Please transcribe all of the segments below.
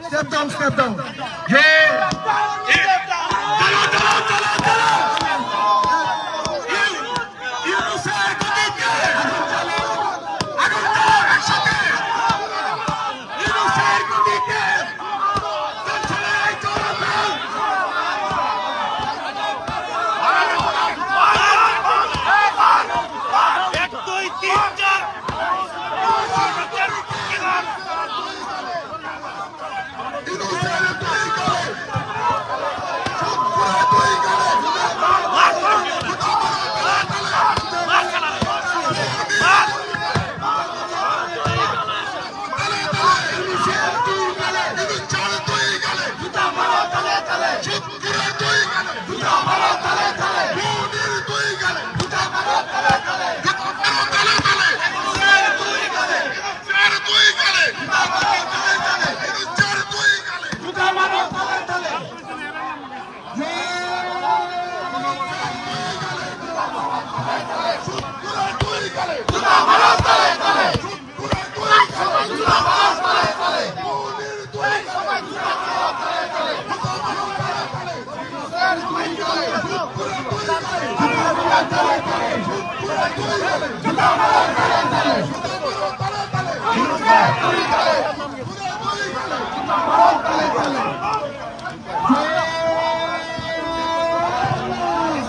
Step down, step down. Yeah.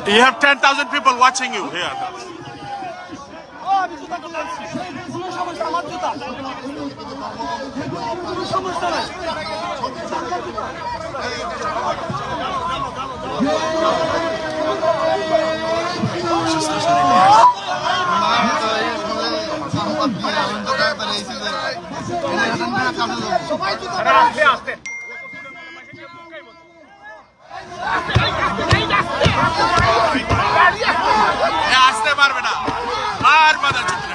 You have 10,000 people watching you here. আসতে পারবে না আর বাধা চিত্রে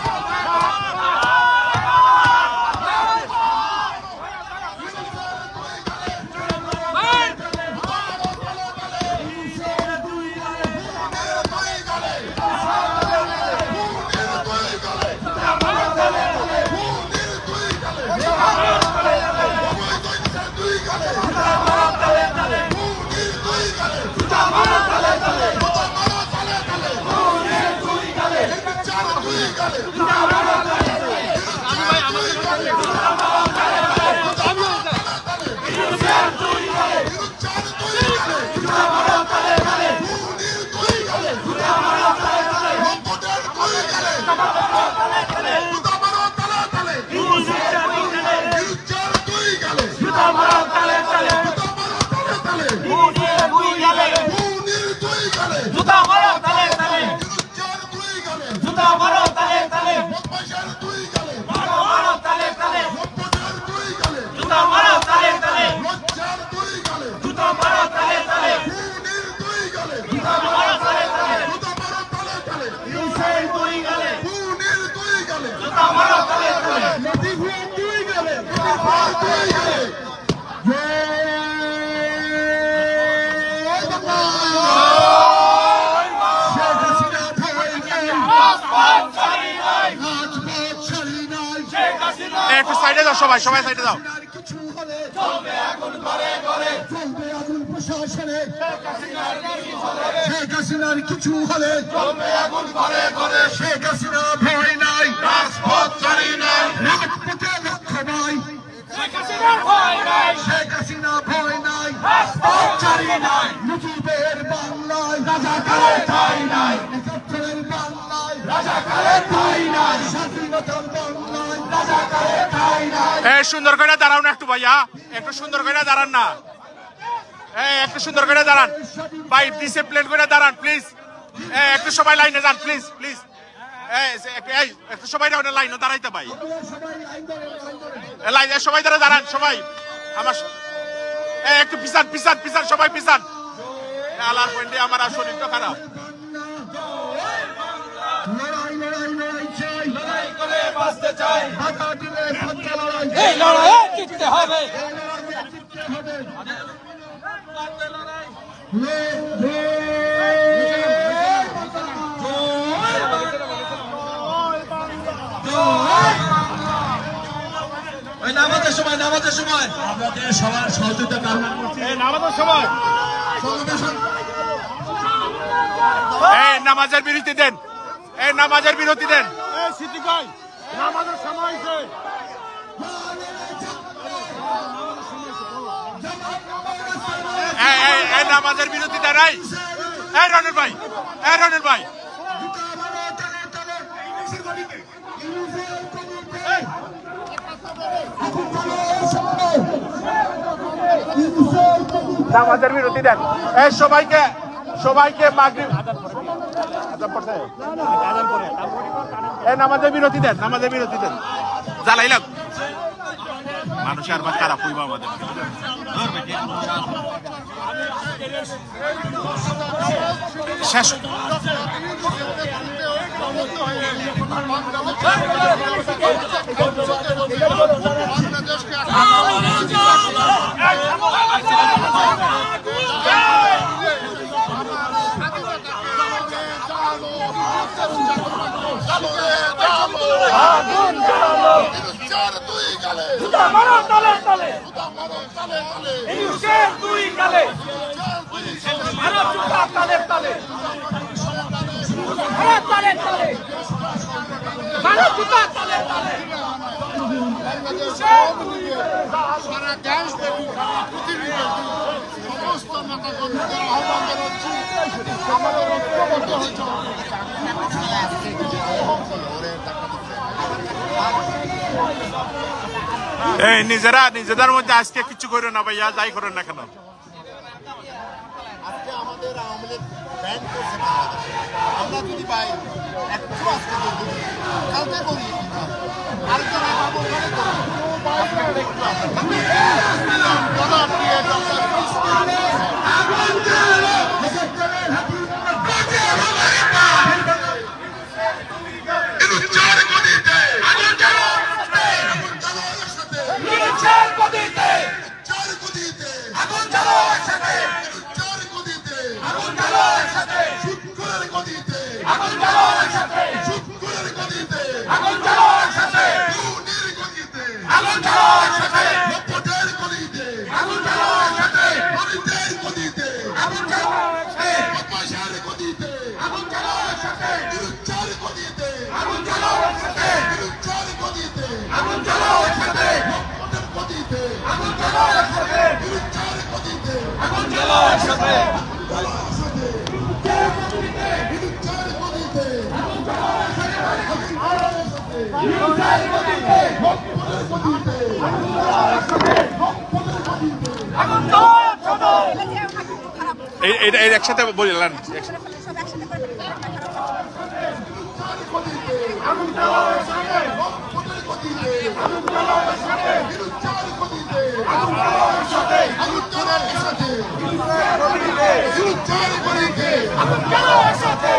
একটু সাইডে যাও সবাই সবাই সাইডে যাও শেখ হাসিনার কিছু হলে শেখ হাসিনা ভয় নাই রাজপথ ছাড়ি নাই রাজপথে লক্ষ্য নাই শেখ হাসিনার ভয় নাই শেখ হাসিনা ভয় নাই রাজপথ ছাড়ি নাই মুজিবের বাংলায় রাজাকারের ঠাঁই নাই একাত্তরের বাংলায় রাজাকারের ঠাঁই নাই স্বাধীনতার বাংলায় রাজাকারের ঠাঁই নাই এই সুন্দর করে দাঁড়াও না একটু ভাইয়া একটু সুন্দর করে দাঁড়ান না একটু সুন্দর করে দাঁড়ান ভাই ডিসিপ্লিন করে দাঁড়ান প্লিজ একটু সবাই লাইনে যান প্লিজ প্লিজ একটু সবাই লাইনে দাঁড়াইতে ভাই লাইনে সবাই দাঁড়ান সবাই আমার একটু পিছান পিছান পিছান সবাই পিছান আলার পয়েন্টে আমার শরীরটা খারাপ এই লড়াই জিততে হবে নামাজের সময় আপনাদের সবার সহযোগিতা কামনা করছি। নামাজের সময় নামাজের বিরতি দেন, নামাজের বিরতি দেন। সিটি কই নামাজের সময় হইছে। নামাজের বিরতি দেন। রনের ভাই, রনের ভাই নামাজের বিরতি দেন। সবাইকে মাগরিব নামাজের বিরতি দেন, নামাজের বিরতি দেন। জ্বালাইলাম মানুষ আর বা খারাপ হইব আমাদের শেষ। সারা দেশ পৃথিবীর সমস্ত নেতা কর্মীদের আহ্বান জানাচ্ছি আমাদের ঐক্যবদ্ধ হয়েছে। নিজেদের মধ্যে আজকে কিছু করো না ভাইয়া, যাই করেন না কেন। আজকে আমাদের আওয়ামী লীগ ব্যান করছে বাংলাদেশে। আমরা যদি পাই একটু আজকে কালকে করি আরেকজন একসাথে বললেন সাথে